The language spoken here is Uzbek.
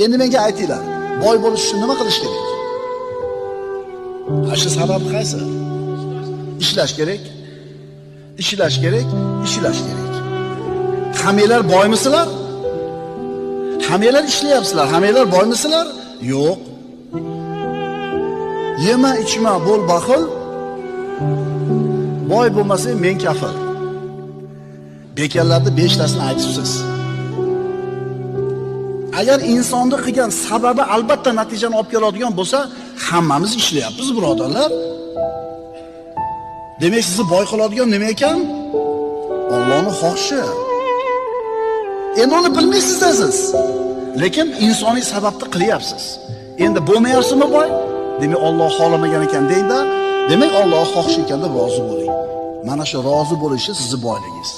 Endi menga aytinglar, boy bo'lish uchun nima qilish kerak? Shu sabab qaysi? Ishlash kerak. Ishlash kerak, ishlash kerak. Hammalar boymisizlar? Hammalar ishlayapsizlar. Hammalar boymisizlar? Yo'q. Yema, ichma, bo'l baxil. Boy bo'lmasang men kafil. Bekallarni 5 tasini aytibsiz. Agar insonni qilgan sababi albatta natijani olib keladigan bo'lsa, hammamiz ishlayapmiz, birodarlar. Demak, sizni boy qiladigan nima ekan? Allohning xohishi. Endi uni bilmaysizlar siz. Lekin insoniy sababni qilyapsiz. Endi bo'lmayapsizmi boy? Demak, Alloh xolamagan ekan deydi. Demak, Alloh xohish ekan deb rozi bo'ling. Mana shu rozi bo'lishi sizni boyligingiz.